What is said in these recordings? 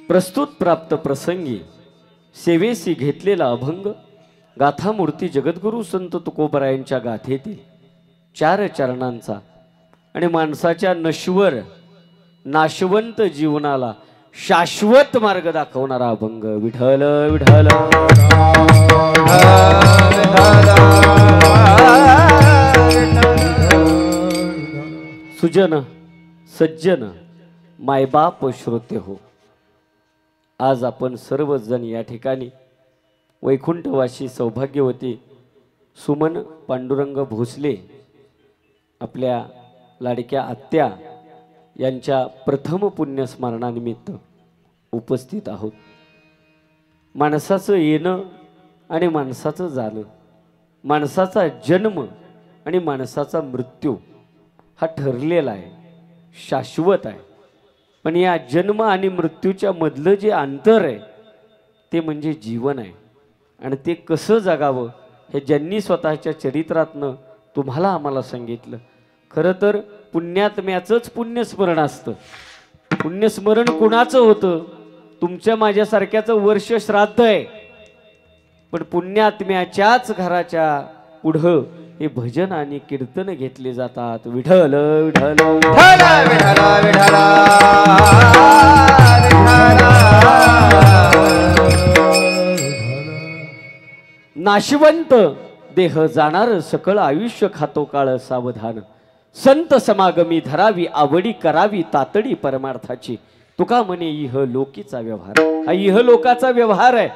प्रस्तुत प्राप्त प्रसंगी सेवेसी घेतलेला अभंग गाथा मूर्ती जगद्गुरु संत तुकोबरायांच्या गाथेतील 4 चरणांचा आणि माणसाच्या नश्वर नाशवंत जीवनाला शाश्वत मार्ग दाखवणारा अभंग विठ्ठल विठ्ठल सुजन सज्जन मायबाप श्रोते हो, आज आपण सर्वजण या ठिकाणी वैकुंठवासी सौभाग्यवती सुमन पांडुरंग भोसले आपल्या लाडक्या आत्या यांच्या प्रथम पुण्यस्मरणानिमित्त उपस्थित आहोत। माणसाचं येणं आणि माणसाचं जाणं, माणसाचा जन्म आणि माणसाचा मृत्यू हा ठरलेला आहे, शाश्वत आहे। पण या जन्म आणि मृत्यूच्या मधलं जे अंतर आहे ते म्हणजे जीवन आहे आणि ते कसं जगावं हे ज्यांनी स्वतःच्या चरित्रातनं तुम्हाला आम्हाला सांगितलं। खरं तर पुण्यात्म्याचंच पुण्यस्मरण असतं। पुण्यस्मरण कुणाचं होतं? तुमच्या माझ्यासारख्याचं वर्ष श्राद्ध आहे, पण पुण्यात्म्याच्याच घराच्या पुढं हे भजन आणि कीर्तन घेतले जातात। विठ्ठल विठ्ठल नाशवंत देह जाणार सकळ आयुष्य खातो काळ सावधान, संत समागमी धरावी आवडी करावी तातडी परमार्थाची, तुका म्हणे इह लोकीचा व्यवहार। हा इह लोकाचा व्यवहार आहे।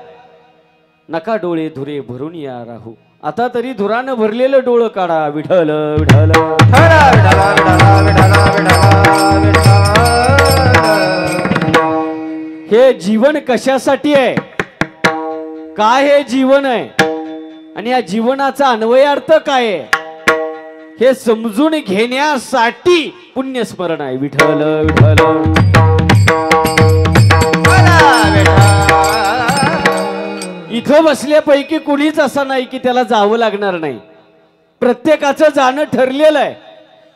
नका डोळे धुरे भरून या राहू, आता तरी धुरानं भरलेलं डोळं काढा। विठ्ठल विठ्ठल हे जीवन कशासाठी आहे? काय हे जीवन आहे आणि या जीवनाचा अन्वयार्थ काय आहे हे समजून घेण्यासाठी पुण्यस्मरण आहे। विठ्ठल विठ्ठल इथं बसल्यापैकी कुणीच असं नाही की त्याला जावं लागणार नाही। प्रत्येकाचं जाणं ठरलेलं आहे,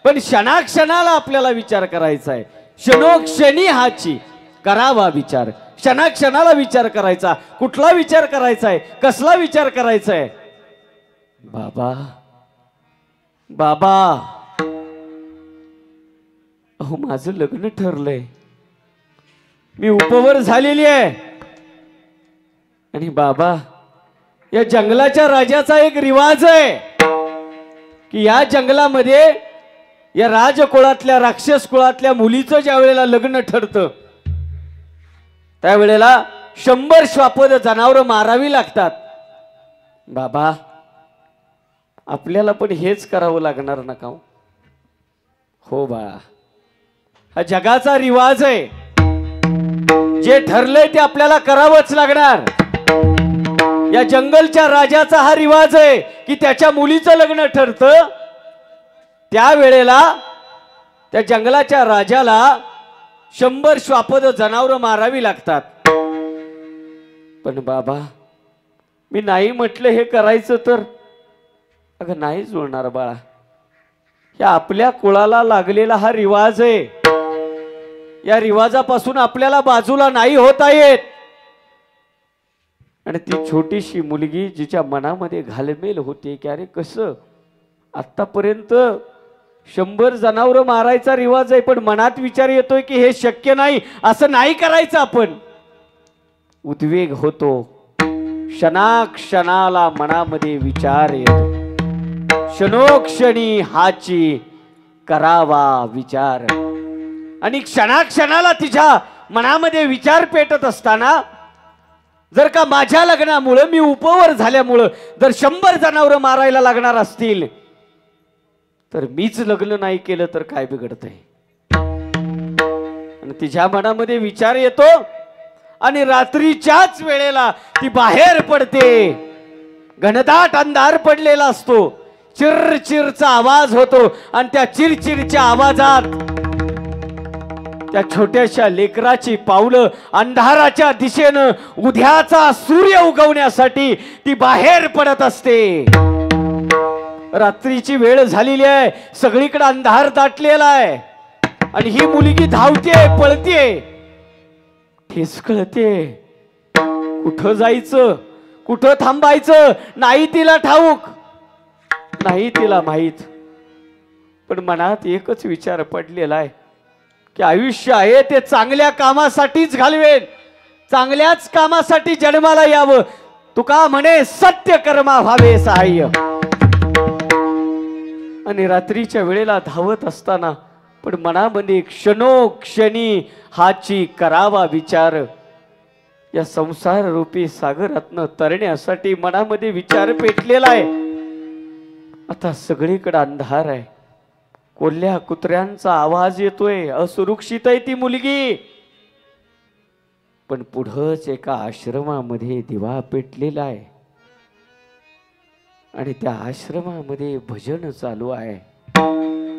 पण क्षणाक्षणाला आपल्याला विचार करायचा आहे। क्षणोक्षणी हाची करावा विचार, क्षणाक्षणाला विचार करायचा। कुठला विचार करायचा आहे? कसला विचार करायचा आहे? बाबा बाबा, अहो माझं लग्न ठरलंय, मी उपवर झालेली आहे, आणि बाबा या जंगलाच्या राजाचा एक रिवाज आहे की या जंगलामध्ये या राजकुळातल्या राक्षस कुळातल्या मुलीचं ज्या वेळेला लग्न ठरतं त्यावेळेला 100 श्वापद जनावरं मारावी लागतात। बाबा आपल्याला पण हेच करावं लागणार नका? हो बाळा, हा जगाचा रिवाज आहे, जे ठरलंय ते आपल्याला करावंच लागणार। या जंगलच्या राजाचा हा रिवाज आहे की त्याच्या मुलीचं लग्न ठरतं त्यावेळेला त्या जंगलाच्या राजाला 100 श्वापद जनावरं मारावी लागतात। पण बाबा मी नाही म्हटलं हे करायचं तर? अगं नाही जुळणार बाळा, हे आपल्या कुळाला लागलेला हा रिवाज आहे। या रिवाजापासून आपल्याला बाजूला नाही होता येत। आणि ती छोटीशी मुलगी जिच्या मनामध्ये घालमेल होते की अरे कसं आतापर्यंत 100 जनावरं मारायचा रिवाज आहे, पण मनात विचार येतोय की हे शक्य नाही, असं नाही करायचं आपण। उद्वेग होतो, क्षणाक्षणाला मनामध्ये विचार येतो, क्षणोक्षणी हाची करावा विचार। आणि क्षणाक्षणाला तिच्या मनामध्ये विचार पेटत असताना जर का माझ्या लग्नामुळे मी उपवर झाल्यामुळे जर 100 जनावरं मारायला लागणार असतील तर मीच लग्न नाही केलं तर काय बिघडतंय? आणि तिच्या मनामध्ये विचार येतो आणि रात्रीच्याच वेळेला ती बाहेर पडते। घनदाट अंधार पडलेला असतो, चिरचिरचा आवाज होतो आणि त्या चिरचिरच्या आवाजात त्या छोट्याशा लेकराची पावलं अंधाराच्या दिशेनं उद्याचा सूर्य उगवण्यासाठी ती बाहेर पडत असते। रात्रीची वेळ झालेली आहे, सगळीकडे अंधार दाटलेला आहे आणि ही मुलगी धावते पळते। ठेस कळते. कुठं जायचं, कुठं थांबायचं नाही तिला ठाऊक, नाही तिला माहीत. पण मनात एकच विचार पडलेला आहे की आयुष्य आहे ते चांगल्या कामासाठीच घालवेन, चांगल्याच कामासाठी जन्माला यावं. तुका म्हणे सत्य कर्मा व्हावे सहाय्य. आणि रात्रीच्या वेळेला धावत असताना पण मनामध्ये क्षणोक्षणी हाची करावा विचार. या संसार रूपी सागरातनं तरण्यासाठी मनामध्ये विचार पेटलेला आहे. आता सगळीकडे अंधार आहे, कोल्ह्या कुत्र्यांचा आवाज येतोय, असुरक्षित आहे ती मुलगी. पण पुढंच एका आश्रमामध्ये दिवा पेटलेला आहे आणि त्या आश्रमामध्ये भजन चालू आहे.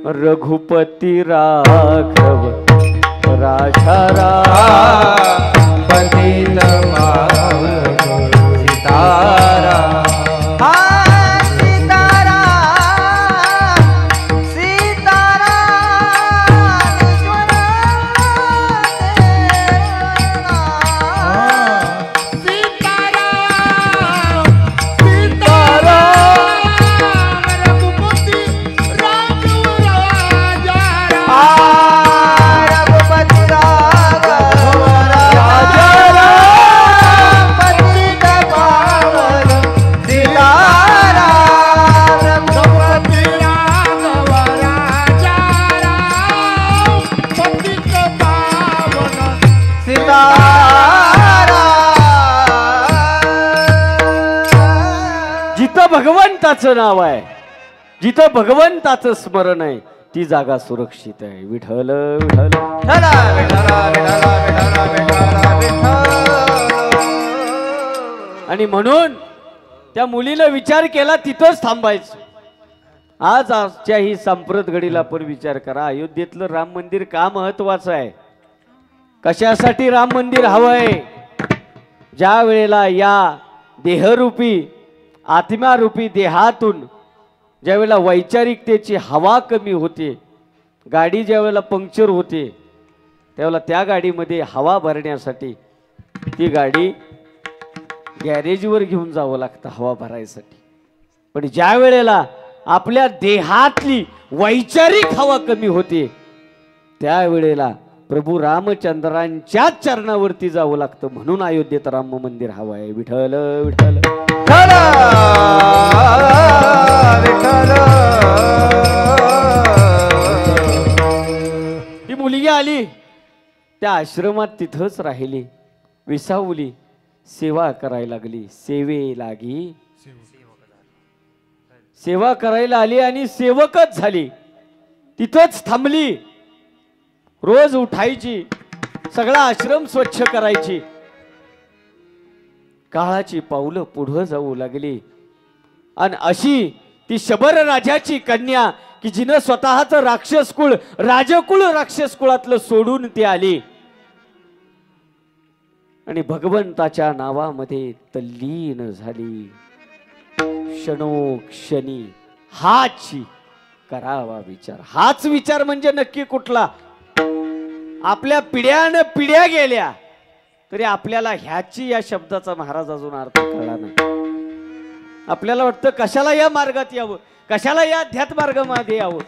रघुपती राघव राजा पतित सीतारा. भगवंताचं नाव आहे, जिथं भगवंताचं स्मरण आहे ती जागा सुरक्षित आहे. विठ्ठल विठ्ठल. आणि म्हणून त्या मुलीला विचार केला तिथंच थांबायचं. आज आजच्या ही सांप्रत घडीला पण विचार करा, अयोध्येतलं राम मंदिर का महत्वाचं आहे, कशासाठी राम मंदिर हवंय. ज्या वेळेला या देहरूपी आत्म्यारूपी देहातून ज्यावेळेला वैचारिकतेची हवा कमी होते, गाडी ज्यावेळेला पंक्चर होते, त्यावेळेला त्या गाडीमध्ये हवा भरण्यासाठी ती गाडी गॅरेजवर घेऊन जावं लागतं हवा भरायसाठी. पण ज्या वेळेला आपल्या देहातली वैचारिक हवा कमी होते त्यावेळेला प्रभू रामचंद्रांच्या चरणावरती जावं लागतं. म्हणून अयोध्येत राम मंदिर हवं आहे. विठ्ठल विठ्ठल. ती मुलगी आली त्या आश्रमात, तिथंच राहिली, विसावली, सेवा करायला लागली. सेवा करायला आली आणि सेवकच झाली. तिथंच थांबली. रोज उठायची, सगळा आश्रम स्वच्छ करायची. काळाची पावलं पुढं जाऊ लागली आणि अशी ती शबर राजाची कन्या की जिनं स्वतःच राक्षस कुळ, राजकुळ राक्षस कुळातलं सोडून ती आली आणि भगवंताच्या नावामध्ये तल्लीन झाली. क्षणोक्षणी हाची करावा विचार. हाच विचार म्हणजे नक्की कुठला. आपल्या पिढ्यानं पिढ्या गेल्या तरी आपल्याला ह्याची या शब्दाचा महाराज अजून अर्थ कळला नाही. आपल्याला वाटतं कशाला या मार्गात यावं, कशाला या अध्यात्म मार्गामध्ये यावं.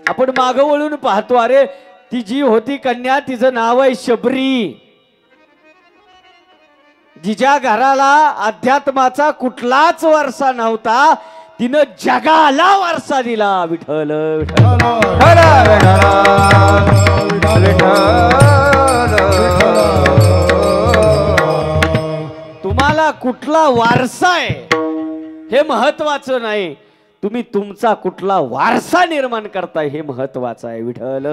आपण मागं वळून पाहतो, अरे ती जी होती कन्या तिचं नाव आहे शबरी. जिच्या घराला अध्यात्माचा कुठलाच वारसा नव्हता तिनं जगाला वारसा दिला. विठ्ठल तुम्हाला कुठला वारसा आहे हे महत्वाचं नाही, तुम्ही तुमचा कुठला वारसा निर्माण करताय हे महत्वाचं आहे. विठ्ठल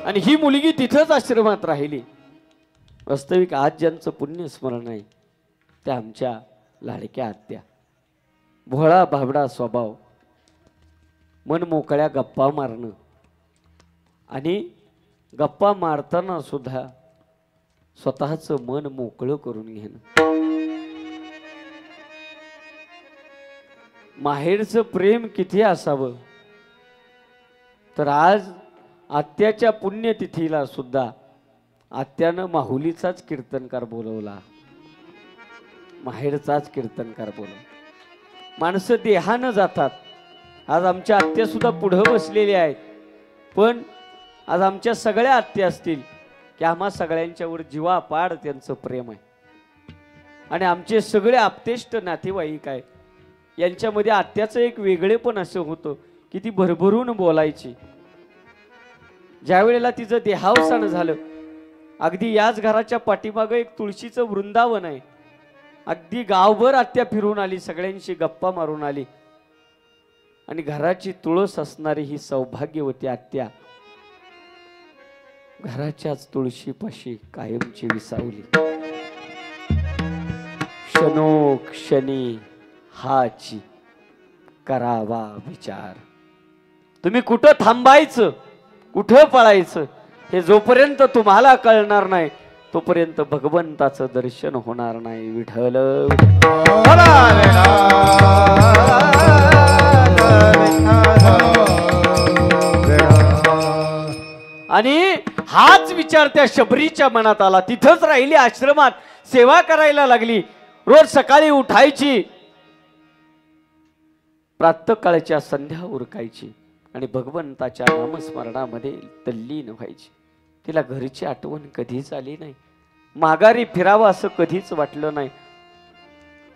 आणि ही मुलगी तिथंच आश्रमात राहिली. वास्तविक आज ज्यांचं पुण्य स्मरण आहे त्या आमच्या लाडक्या आत्या. भोळा भाबडा स्वभाव, मन मोकळ्या गप्पा मारणं आणि गप्पा मारताना सुद्धा स्वतःचं मन मोकळं करून घेणं. माहेरचं प्रेम किती असावं. तर आज आत्याच्या पुण्यतिथीला सुद्धा आत्यानं माहुलीचाच कीर्तनकार बोलवला, माहेरचाच कीर्तनकार बोलवला. माणसं देहानं जातात. आज आमच्या आत्या सुद्धा पुढं बसलेल्या आहेत, पण आज आमच्या सगळ्या आत्या असतील की आम्हा सगळ्यांच्यावर जीवापाड त्यांचं प्रेम आहे. आणि आमचे सगळे आप्तेष्ट नातेवाईक आहे, यांच्यामध्ये आत्याचं एक वेगळे पण असं होतं की ती भरभरून बोलायची. ज्या वेळेला तिचं देहावसान झालं, अगदी याच घराच्या पाठीमागं एक तुळशीचं वृंदावन आहे, अगदी गावभर आत्या फिरून आली, सगळ्यांशी गप्पा मारून आली. आणि घराची तुळस असणारी ही सौभाग्यवती आत्या घराच्याच तुळशीपाशी कायमची विसावली. क्षणोक्षणी हाची करावा विचार. तुम्ही कुठं थांबायचं, कुठं पळायचं, हे जोपर्यंत तुम्हाला कळणार नाही तोपर्यंत भगवंताचं दर्शन होणार नाही. विठ्ठल आणि हाच विचार त्या शबरीच्या मनात आला. तिथंच राहिली, आश्रमात सेवा करायला लागली. रोज सकाळी उठायची, प्रातःकाळच्या संध्या उरकायची आणि भगवंताच्या नामस्मरणामध्ये तल्लीन व्हायची. तिला घरची आठवण कधीच आली नाही, माघारी फिरावं असं कधीच वाटलं नाही.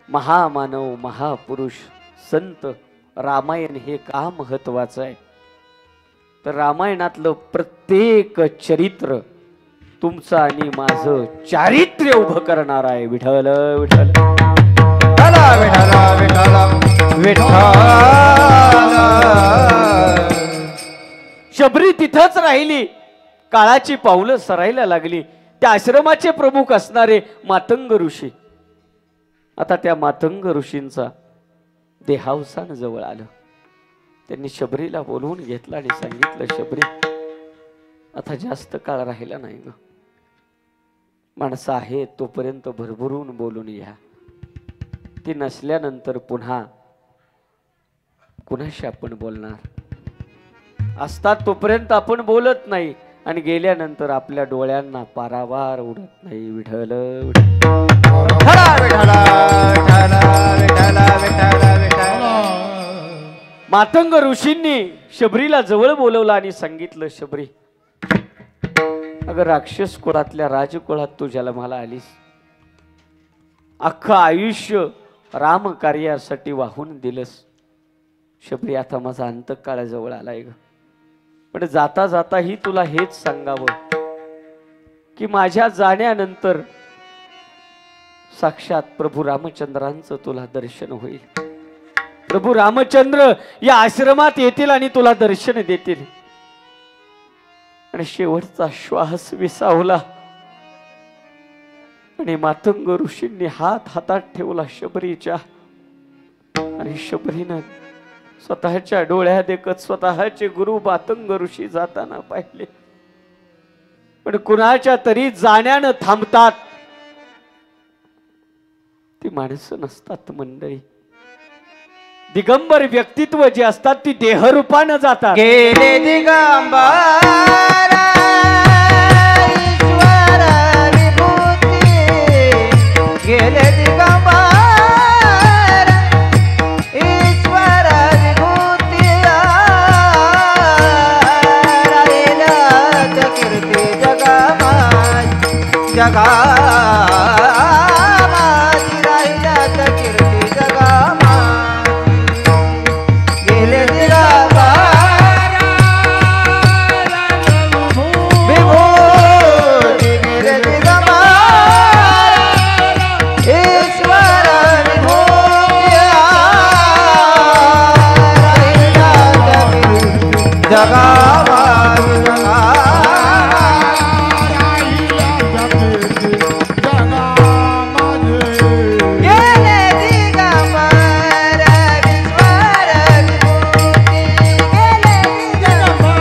महामानव, महापुरुष, संत रामायण हे का महत्वाचं आहे, तर रामायणातलं प्रत्येक चरित्र तुमचं आणि माझं चारित्र्य उभं करणार आहे. विठ्ठल विठ्ठल शबरी तिथंच राहिली, काळाची पावलं सरायला लागली. त्या आश्रमाचे प्रमुख असणारे मातंग ऋषी, आता त्या मातंग ऋषींचा देहावसान जवळ आलं. त्यांनी शबरीला बोलवून घेतलं आणि सांगितलं, शबरी आता जास्त काळ राहिला नाही ग, माणसं आहेत तोपर्यंत भरभरून बोलून घ्या. ती नसल्यानंतर पुन्हा कुणाशी आपण बोलणार. असतात तोपर्यंत आपण बोलत नाही आणि गेल्यानंतर आपल्या डोळ्यांना पारावार उडत नाही. विठ्ठल मातंग ऋषींनी शबरीला जवळ बोलवलं आणि सांगितलं, शबरी अगं राक्षस कुळातल्या राजकुळात तू जन्माला आलीस, अख्खं आयुष्य राम कार्यासाठी वाहून दिलंस. शबरी आता माझा अंतकाळ जवळ आलाय ग, पण जाता जाता ही तुला हेच सांगावं की माझ्या जाण्यानंतर साक्षात प्रभू रामचंद्रांचं तुला दर्शन होईल. प्रभू रामचंद्र या आश्रमात येतील आणि तुला दर्शन देतील. आणि शेवटचा श्वास विसावला आणि मातंग ऋषींनी हात हातात ठेवला शबरीच्या, आणि शबरीनं स्वतःच्या डोळ्या देखत स्वतःचे गुरु मातंग ऋषी जाताना पाहिले. पण कुणाच्या तरी जाण्यानं थांबतात ती माणसं नसतात मंडळी. दिगंबर व्यक्तित्व जे असतात ती देहरूपानं जातात. गेले दिगंबर ईश्वर विभूती, गेले दिगंबर ईश्वर विभूती, राहिलं कीर्ती जगामाई जगामाई, राहिलं कीर्ती जगामाई. गेले दिगंबर विभूती, गेले दिगंबर ईश्वर विभूती, राहिलं जगामाई गेले दिगंबर ईश्वर विभूती, गेले दिगंबर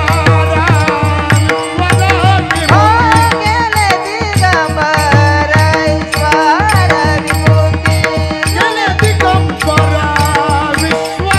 गेले दिगंबर ईश्वर विभूती, गेले दिगंबर ईश्वर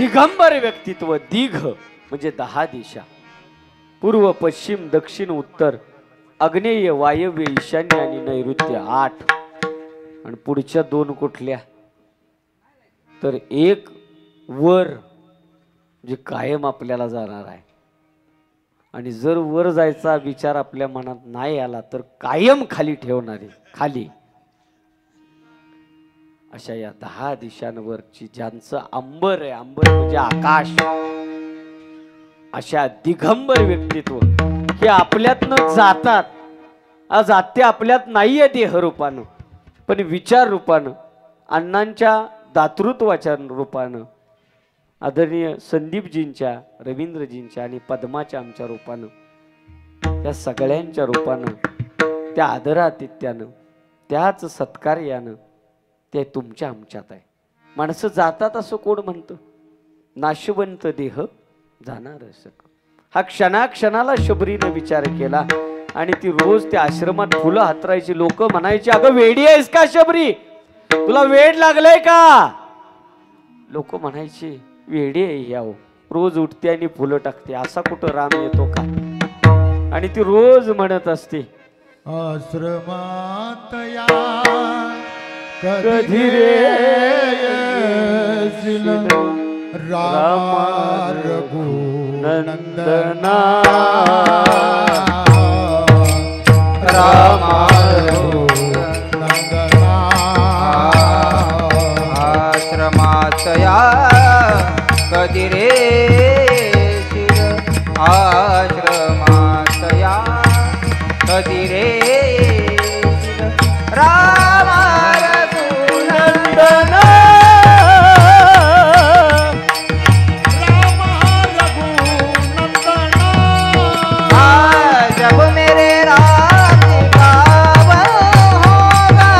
दिगंबर व्यक्तित्व. दिघ म्हणजे 10 दिशा, पूर्व पश्चिम दक्षिण उत्तर आग्नेय वायव्य ईशान्य आणि नैऋत्य 8. आणि पुढच्या 2 कुठल्या तर एक वर जे कायम आपल्याला जाणार आहे. आणि जर वर जायचा विचार आपल्या मनात नाही आला तर कायम खाली ठेवणारी खाली. अशा या 10 दिशांवरची ज्यांचं अंबर आहे, अंबर म्हणजे आकाश, अशा दिगंबर व्यक्तित्व हे आपल्यातनं जातात. आज आत्ते आपल्यात नाहीये देह रूपानं, पण विचार रूपानं, अण्णांच्या दातृत्वाच्या रूपानं, आदरणीय संदीपजींच्या, रवींद्रजींच्या आणि पद्माच्या आमच्या रूपानं, त्या सगळ्यांच्या रूपानं, त्या आदरातिथ्यानं, त्याच सत्कार्यानं ते तुमच्या आमच्यात आहे. माणसं जातात असं कोण म्हणतं? नाशवंत देह जाणार असं. हा क्षणाक्षणाला शबरीनं विचार केला आणि ती रोज त्या आश्रमात फुलं हातरायची. लोक म्हणायची, अगं वेडी आहेस का शबरी, तुला वेड लागलंय का? लोक म्हणायची वेडी आहे याव, रोज उठते आणि फुलं टाकते, असा कुठं राम येतो का? आणि ती रोज म्हणत असते, आश्रमात या कधी रे येशील रामा रघुनंदना, रामा रघुनंदना. आश्रमात या कधी रे येशील, आश्रमात या कधी रे येशील रामा रघुनंदना, जब मेरे राम का पावन होगा,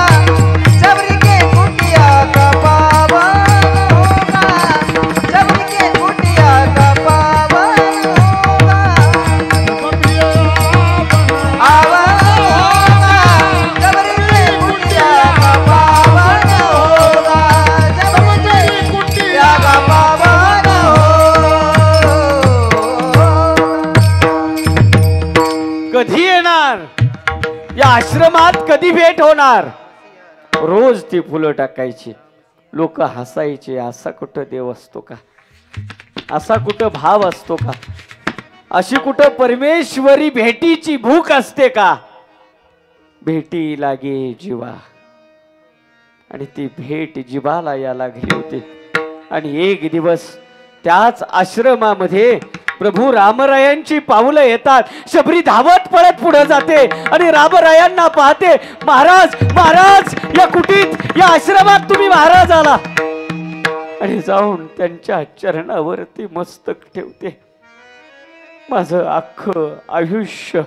सबरी के कुटिया का पावन होगा, सबरी के कुटिया का पावन होगा, पावन होगा, सबरी के कुटिया का पावन होगा, सबरी के कुटिया का पावन होगा. कधी येणार या आश्रमात, कधी भेट होणार? रोज ती फुलं टाकायची, लोक हसायचे. असा कुठं देव असतो का? असा कुठं भाव असतो का? अशी कुठं परमेश्वरी भेटीची भूक असते का? भेटी लागे जीवा, आणि ती भेट जीवाला या लागली होती. आणि एक दिवस त्याच आश्रमामध्ये प्रभू रामरायांची पावलं येतात. शबरी धावत पळत पुढे जाते आणि रामरायांना पाहते. महाराज महाराज, या कुटीत या आश्रमात तुम्ही महाराज आला. आणि जाऊन त्यांच्या चरणावरती मस्तक ठेवते. माझं अख्खं आयुष्य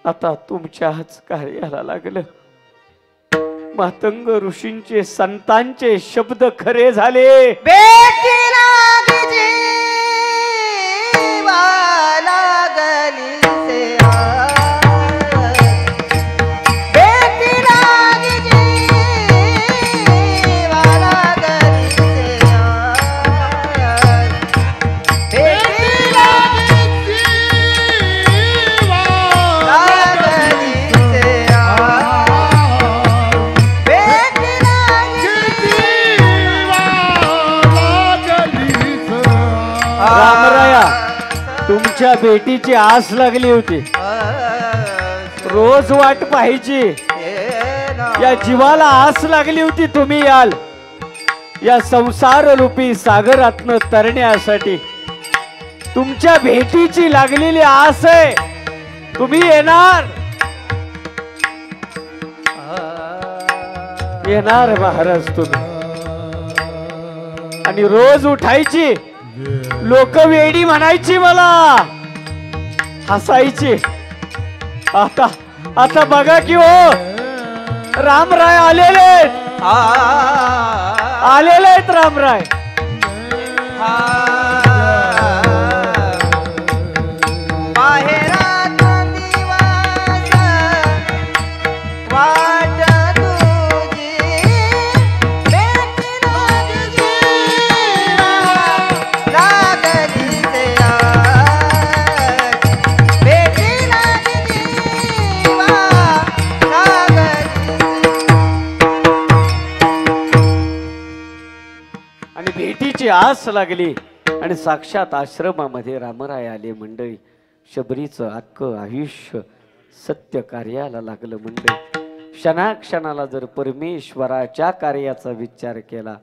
आता तुमच्याच कार्याला लागलं. मातंग ऋषींचे संतांचे शब्द खरे झाले. बेटी लागी जीवा लागली से आज, बेटी लागी जीवा लागली से आज, बेटी लागी जीवा लागली से आज, बेटी लागी रामराया, तुमच्या भेटीची आस लागली होती. रोज वाट पाहायची. या जीवाला आस लागली होती तुम्ही याल. या संसार रूपी सागरातनं तरण्यासाठी तुमच्या भेटीची लागलेली आस आहे. तुम्ही येणार, येणार महाराज तुम्ही. आणि रोज उठायची, लोक वेडी म्हणायची, मला हसायची. आता आता बघा की हो, रामराय आलेले आहेत, आलेले आहेत रामराय. बाहेरात दिवस वाट तुझी, बेटी लागी जीवा रामाची आस लागली आणि साक्षात आश्रमामध्ये रामराय आले मंडळी. शबरीचं अख्खं आयुष्य सत्य कार्याला लागलं मंडळी. क्षणाक्षणाला जर परमेश्वराच्या कार्याचा विचार केला,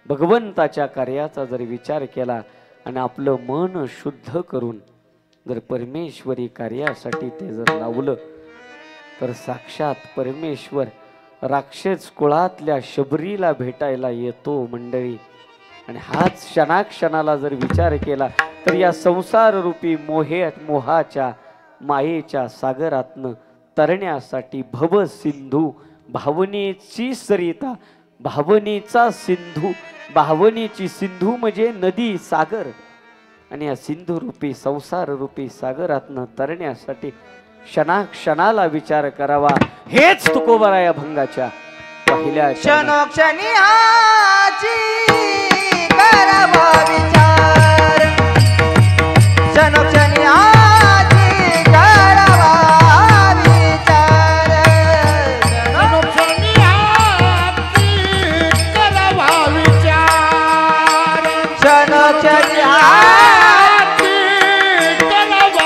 भगवंताच्या कार्याचा जर विचार केला आणि आपलं मन शुद्ध करून जर परमेश्वरी कार्यासाठी ते जर लावलं तर साक्षात परमेश्वर राक्षस कुळातल्या शबरीला भेटायला येतो मंडळी. आणि हाच क्षणाक्षणाला जर विचार केला तर या संसार रूपी मोहाच्या मायेच्या सागरातनं तरण्यासाठी भव सिंधू भावनेची सरिता, भावनेचा सिंधू, भावनेची सिंधू म्हणजे नदी सागर. आणि या सिंधू रूपी संसार रूपी सागरातनं तरण्यासाठी क्षणाक्षणाला विचार करावा. हेच तुकोबरा या भंगाच्या पहिल्या क्षणोक्षणी आची करावा विचार, क्षणोक्षणी आची करावा विचार, क्षणोक्षणी आची करावा विचार, क्षणोक्षणी आची करावा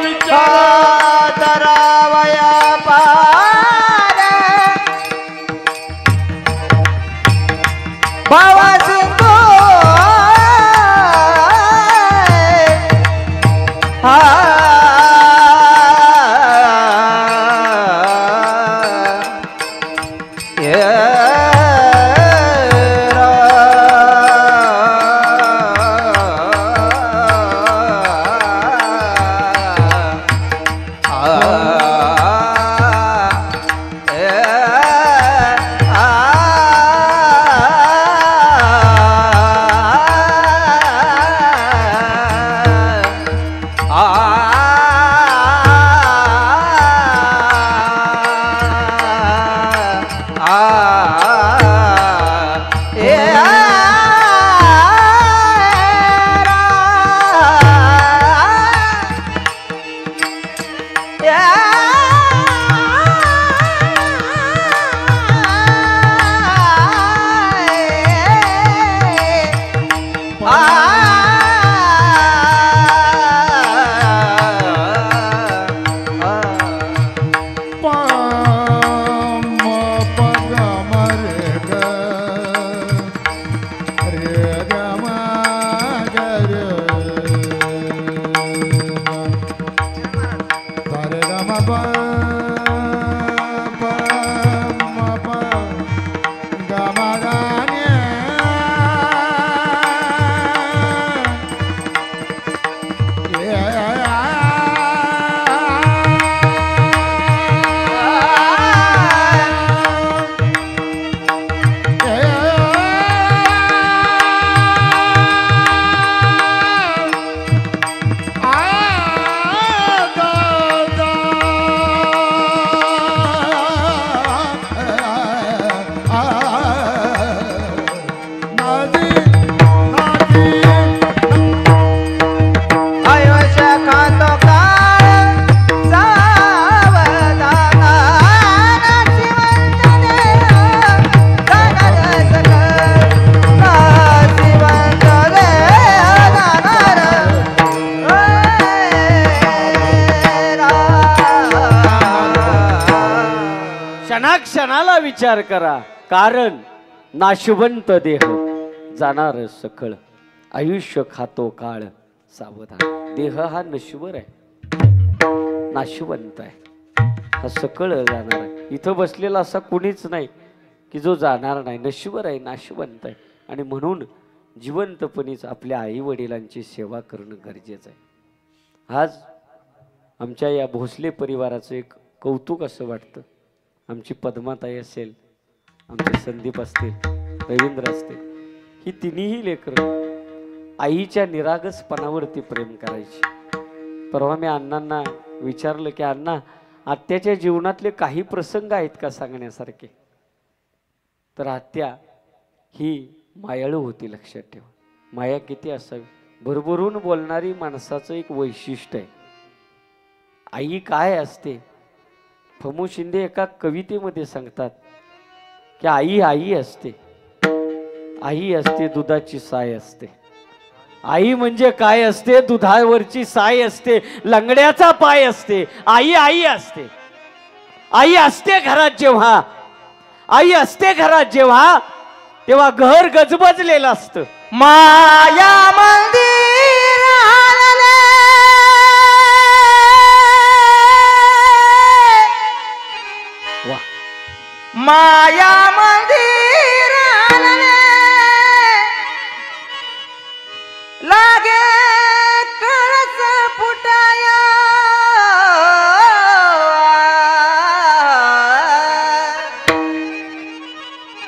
विचार, करावया पार भावा सिंधू क्षणाक्षणाला विचार करा. कारण नाशवंत देह जाणार सखळ, आयुष्य खातो काळ सावधान. देह हा नश्वर आहे, नाशवंत आहे, हा सकळ जाणार आहे. इथं बसलेला असा कुणीच नाही की जो जाणार नाही. नश्वर आहे, नाशवंत आहे. आणि म्हणून जिवंतपणीच आपल्या आई वडिलांची सेवा करणं गरजेचं आहे. आज आमच्या या भोसले परिवाराचं एक कौतुक असं वाटतं. आमची पद्माताई असेल, आमचे संदीप असतील, रवींद्र असतील, ही तिन्ही लेकरं आईच्या निरागसपणावरती प्रेम करायची. परवा मी अण्णांना विचारलं की अण्णा, आत्याच्या जीवनातले काही प्रसंग आहेत का सांगण्यासारखे? तर आत्या ही मायाळू होती. लक्षात ठेवा, माया किती असावी. भरभरून बोलणारी माणसाचं एक वैशिष्ट्य आहे. आई काय असते, फमू शिंदे एका कवितेमध्ये सांगतात की आई आई असते. आई असते, दुधाची साय असते. आई म्हणजे काय असते? दुधावरची साय असते, लंगड्याचा पाय असते. आई आई असते. आई असते घरात जेव्हा, आई असते घरात जेव्हा, तेव्हा घर गजबजलेलं असतं. माया मंदिर आणले, वा, माया मंदिर आणले, लागे कळस फुटाया,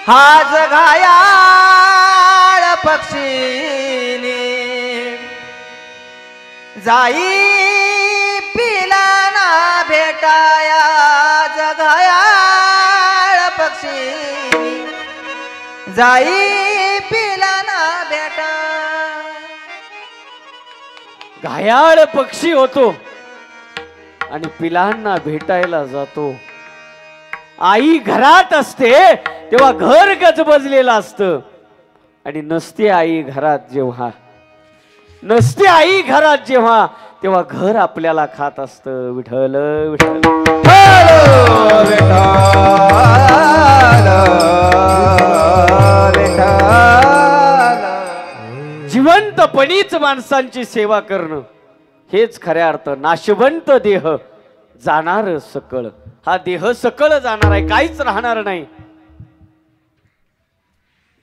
हाज घायाळ पक्षीने जाई पिलाना भेटाया, जघायाळ पक्षीने जाई पिलाना भेटा. घायाळ पक्षी होतो आणि पिलांना भेटायला जातो. आई घरात असते तेव्हा घर गजबजलेलं असतं. आणि नसते आई घरात जेव्हा, नसते आई घरात जेव्हा, तेव्हा घर आपल्याला खात असतं. विठ्ठल विठ्ठल जिवंतपणीच माणसांची सेवा करणं हेच खऱ्या अर्थ. नाशवंत देह जाणार सकळ. हा देह सकळ जाणार आहे, काहीच राहणार नाही.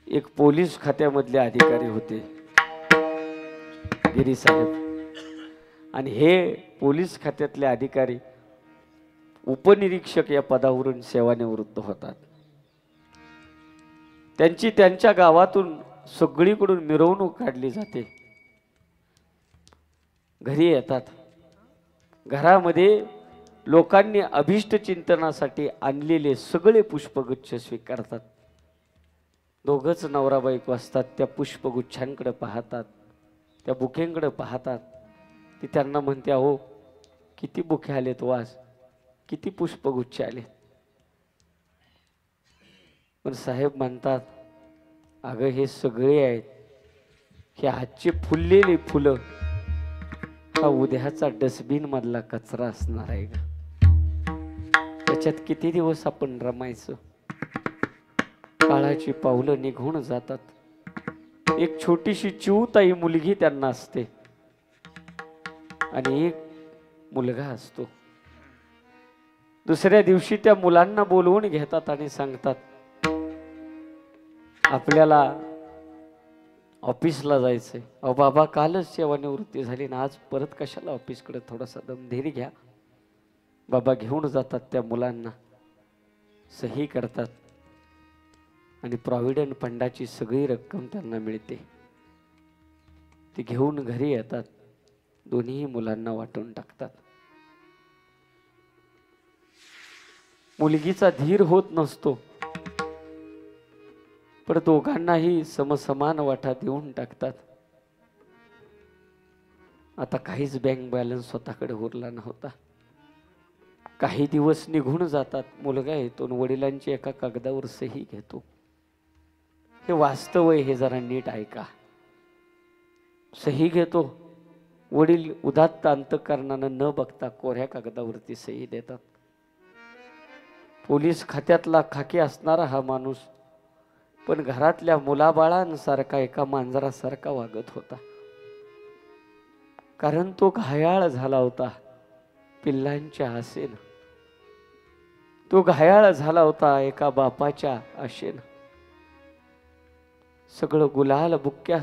एक पोलीस खात्यामधले अधिकारी होते गिरी साहेब, आणि हे पोलीस खात्यातले अधिकारी उपनिरीक्षक या पदावरून सेवानिवृत्त होतात. त्यांची त्यांच्या गावातून सगळीकडून मिरवणूक काढली जाते. घरी येतात. घरामध्ये लोकांनी अभिष्ट चिंतनासाठी आणलेले सगळे पुष्पगुच्छ स्वीकारतात. दोघच नवरा बायको असतात. त्या पुष्पगुच्छांकडे पाहतात, त्या बुकेंकडे पाहतात. ती त्यांना म्हणते, अहो किती बुके आलेत वास, किती पुष्पगुच्छ आले. पण साहेब म्हणतात, अगं हे सगळे आहेत, हे आजचे फुललेली फुलं हा उद्याचा डस्टबिन मधला कचरा असणार आहे का? त्याच्यात किती दिवस आपण रमायचं? काळाची पावलं निघून जातात. एक छोटीशी चिवताई मुलगी त्यांना असते आणि एक मुलगा असतो. दुसऱ्या दिवशी त्या मुलांना बोलवून घेतात आणि सांगतात, आपल्याला ऑफिसला जायचंय. अहो बाबा, कालच सेवानिवृत्ती झाली ना, आज परत कशाला ऑफिसकडे? थोडासा दमधीर घ्या. बाबा घेऊन जातात त्या मुलांना, सही करतात आणि प्रॉव्हिडंट फंडाची सगळी रक्कम त्यांना मिळते. ती घेऊन घरी येतात. दोन्ही मुलांना वाटून टाकतात. मुलगीचा धीर होत नसतो, पण दोघांनाही समसमान वाटा देऊन टाकतात. आता काहीच बँक बॅलन्स स्वतःकडे उरला नव्हता. काही दिवस निघून जातात. मुलगा येतो, वडिलांची एका कागदावर सही घेतो. हे वास्तव आहे, हे जरा नीट ऐका. सही घेतो. वडील उदात्त अंतःकरणानं न बघता कोऱ्या कागदावरती सही देतात. पोलीस खात्यातला खाकी असणारा हा माणूस पण घरातल्या मुलाबाळांसारखा, एका मांजरासारखा वागत होता. कारण तो घायाळ झाला होता पिल्लांच्या आशेनं. तो घायाळ झाला होता एका बापाच्या आशेनं. सगळं गुलाल बुक्क्या